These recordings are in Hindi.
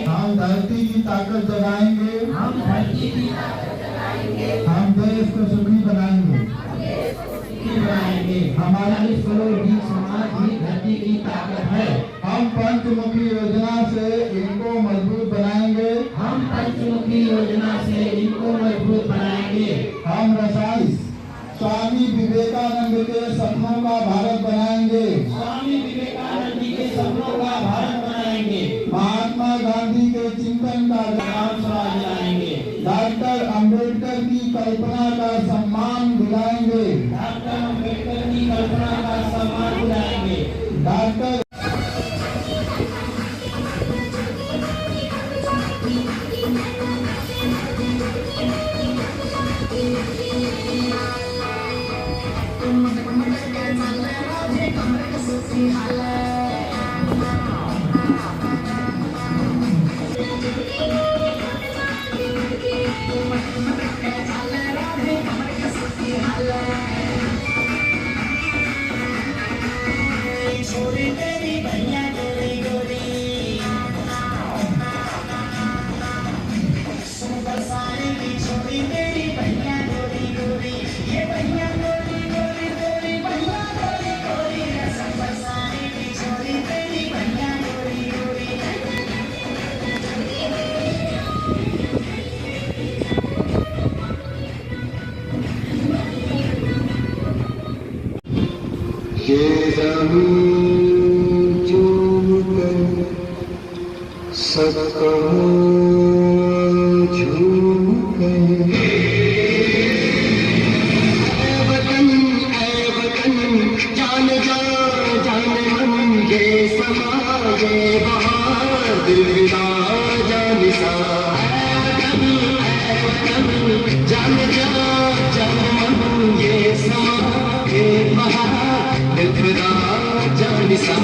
हम धरती की ताकत जगाएंगे, हम देश को सुखी बनाएंगे। हमारा समाज ही धरती की ताकत है। हम पंचमुखी योजना से इनको मजबूत बनाएंगे। हम रसाई स्वामी विवेकानंद के सपनों का भारत बनाएंगे। महात्मा गांधी के चिंतन का ग्राम स्वराज लाएंगे। डॉक्टर अंबेडकर की कल्पना का सम्मान दिलाएंगे। डॉक्टर ये ज़मीन चूम कर सब झूम गए। ऐ वतन जान जा जान मन ये समाज बहार दिल विदा जान सा। जान जा जान मन ये समाज बहार दिल विदा जान सा।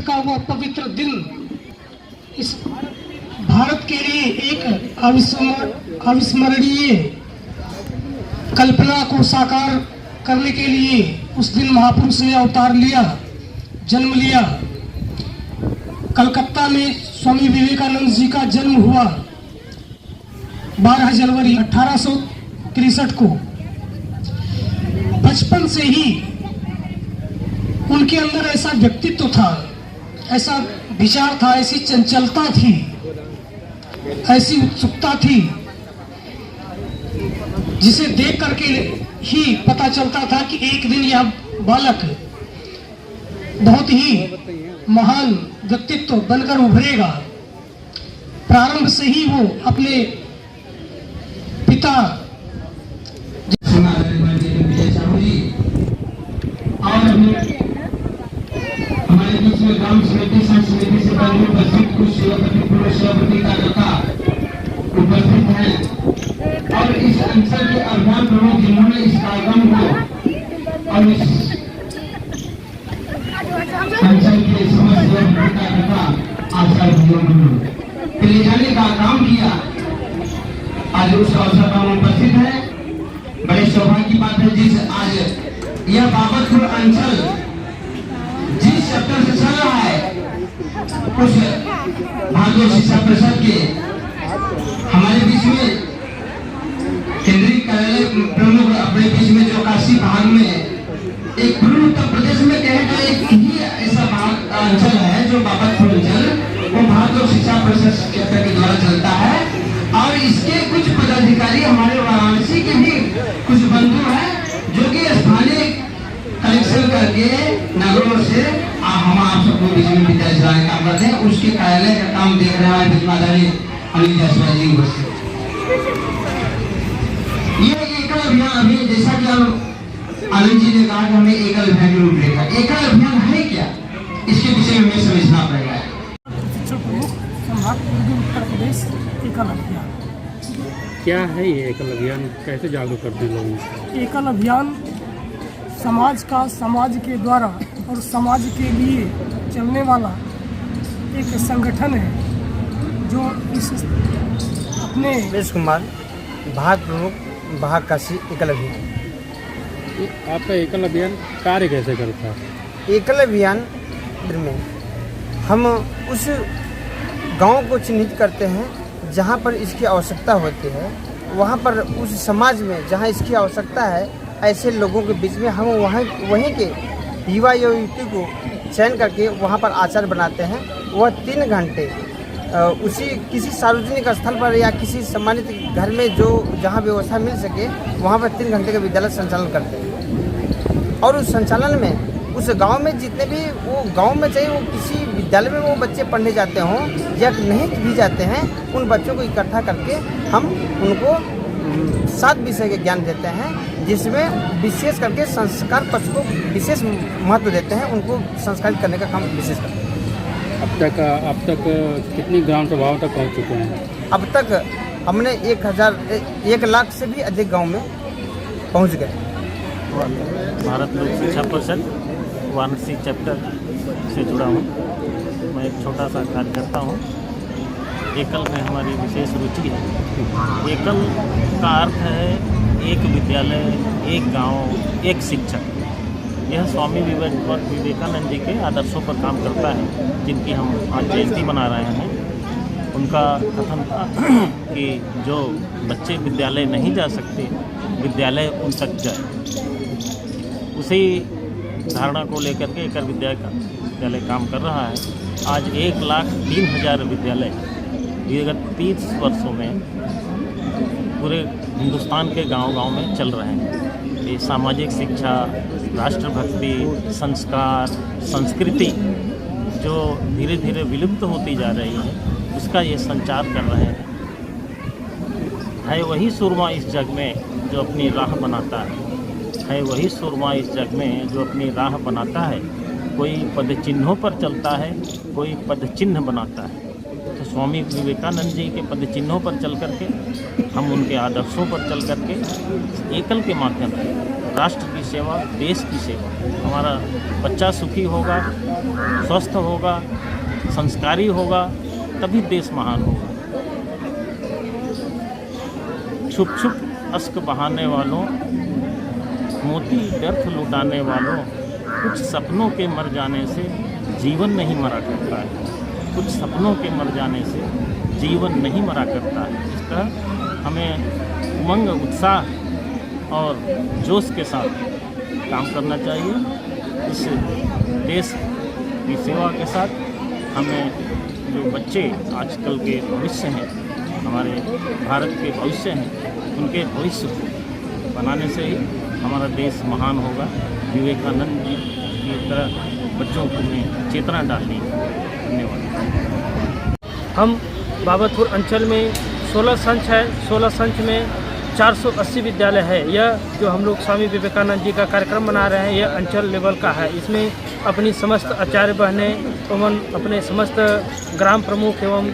का वो पवित्र दिन इस भारत के लिए एक अविस्मरणीय कल्पना को साकार करने के लिए उस दिन महापुरुष ने अवतार लिया, जन्म लिया। कलकत्ता में स्वामी विवेकानंद जी का जन्म हुआ 12 जनवरी 1863 को। बचपन से ही उनके अंदर ऐसा व्यक्तित्व था, ऐसा विचार था, ऐसी चंचलता थी ऐसी उत्सुकता थी जिसे देख करके ही पता चलता था कि एक दिन यह बालक बहुत ही महान व्यक्तित्व बनकर उभरेगा। प्रारंभ से ही वो अपने पिता और हमारे बीच में ग्राम समिति संघ समिति से बने उपस्थित कुछ शिवपति पूर्व शिवपति कार्यकर्ता उपस्थित हैं और इस अंचल के अभियान प्रमुख जिन्होंने इस कार्यक्रम को और इस अंचल के समस्त शिवपति कार्यकर्ता आशा को ले जाने का काम किया। आज उस अवसर पर हम उपस्थित हैं। बड़े सौभाग्य की बात है जिस आज यह बाबतपुर अंचल जिस चैप्टर से चल रहा है उस भारतीय शिक्षा परिषद के हमारे बीच में केंद्रीय कार्यालय प्रमुख अपने बीच में जो काशी भाग में एक पूर्व उत्तर प्रदेश में कहेगा एक ही ऐसा भाग अंचल है जो बाबतपुर अंचल वो भारतीय शिक्षा परिषद चैप्टर के द्वारा चलता है और इसके कुछ पदाधिकारी हमारे वाराणसी के भी कुछ बंधु हैं जो कि स्थानीय कलेक्शन करके नगरों से हम आप सबको बीच में विद्यालय चलाने का काम करते हैं। उसके कार्यालय का काम देख रहे हैं विद्यालय अनिल जायसवाल जी उपस्थित। ये एकल अभियान अभी जैसा कि हम आनंद जी ने कहा कि हमें एकल अभियान की रूपरेखा, एकल अभियान है क्या, इसके विषय में हमें समझना पड़ेगा। उत्तर प्रदेश एकल अभियान क्या है ये एकल अभियान, कैसे जागरूक करते हैं लोगों को? एकल अभियान समाज का समाज के द्वारा और समाज के लिए चलने वाला एक संगठन है जो इस अपने रमेश कुमार भाग प्रमुख भाग काशी एकल अभियान। आपका एकल अभियान कार्य कैसे करता है? एकल अभियान में हम उस गांव को चिन्हित करते हैं जहां पर इसकी आवश्यकता होती है, वहां पर उस समाज में जहां इसकी आवश्यकता है ऐसे लोगों के बीच में हम वहीं के युवा या युवती को चयन करके वहां पर आचार्य बनाते हैं। वह 3 घंटे उसी किसी सार्वजनिक स्थल पर या किसी सम्मानित घर में जो जहां व्यवस्था मिल सके वहां पर 3 घंटे का विद्यालय संचालन करते हैं और उस संचालन में उस गांव में जितने भी वो गांव में चाहे वो किसी विद्यालय में वो बच्चे पढ़ने जाते हों या नहीं भी जाते हैं, उन बच्चों को इकट्ठा करके हम उनको 7 विषय के ज्ञान देते हैं जिसमें विशेष करके संस्कार पक्ष को विशेष महत्व देते हैं, उनको संस्कारित करने का काम विशेष करते हैं। अब तक कितनी ग्राम सभाओं तक पहुंच चुके हैं? अब तक हमने 1 लाख से भी अधिक गांव में पहुंच गए। भारत लोक शिक्षा परिषद वाराणसी चैप्टर से जुड़ा हूँ। मैं एक छोटा सा कार्यकर्ता हूँ। एकल में हमारी विशेष रुचि है। एकल का अर्थ है एक विद्यालय, एक गांव, एक शिक्षक। यह स्वामी विवेकानंद जी के आदर्शों पर काम करता है, जिनकी हम आज जयंती मना रहे हैं। उनका कथन था कि जो बच्चे विद्यालय नहीं जा सकते, विद्यालय उन तक जाए। उसी धारणा को लेकर के एकल विद्यालय काम कर रहा है। आज 1,03,000 विद्यालय विगत 30 वर्षों में पूरे हिंदुस्तान के गांव-गांव में चल रहे हैं। ये सामाजिक शिक्षा, राष्ट्रभक्ति, संस्कार, संस्कृति जो धीरे धीरे विलुप्त होती जा रही है, उसका ये संचार कर रहे हैं। है वही सुरमा इस जग में जो अपनी राह बनाता है वही सुरमा इस जग में जो अपनी राह बनाता है। कोई पद चिन्हों पर चलता है, कोई पद चिन्ह बनाता है। तो स्वामी विवेकानंद जी के पद चिन्हों पर चल करके, हम उनके आदर्शों पर चल करके एकल के माध्यम से राष्ट्र की सेवा, देश की सेवा, हमारा बच्चा सुखी होगा, स्वस्थ होगा, संस्कारी होगा, तभी देश महान होगा। छुप छुप अश्क बहाने वालों, मोती व्यर्थ लुटाने वालों, कुछ सपनों के मर जाने से जीवन नहीं मरा करता है। कुछ सपनों के मर जाने से जीवन नहीं मरा करता है। इस तरह हमें उमंग, उत्साह और जोश के साथ काम करना चाहिए। इस देश की सेवा के साथ हमें जो बच्चे आजकल के भविष्य हैं हमारे भारत के भविष्य हैं, उनके भविष्य को बनाने से ही हमारा देश महान होगा। विवेकानंद जी की तरह बच्चों को में चेतना डालनी है। धन्यवाद। हम बाबतपुर अंचल में 16 संच है। 16 संच में 480 विद्यालय है। यह जो हम लोग स्वामी विवेकानंद जी का कार्यक्रम मना रहे हैं, यह अंचल लेवल का है। इसमें अपनी समस्त आचार्य बहनें एवं अपने समस्त ग्राम प्रमुख एवं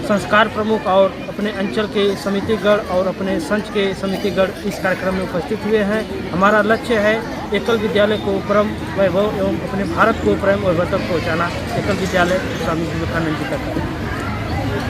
संस्कार प्रमुख और अपने अंचल के समितिगण और अपने संच के समितिगण इस कार्यक्रम में उपस्थित हुए हैं। हमारा लक्ष्य है एकल विद्यालय को परम वैभव एवं अपने भारत को परम वैभव तक पहुँचाना। एकल विद्यालय स्वामी विवेकानंद जी का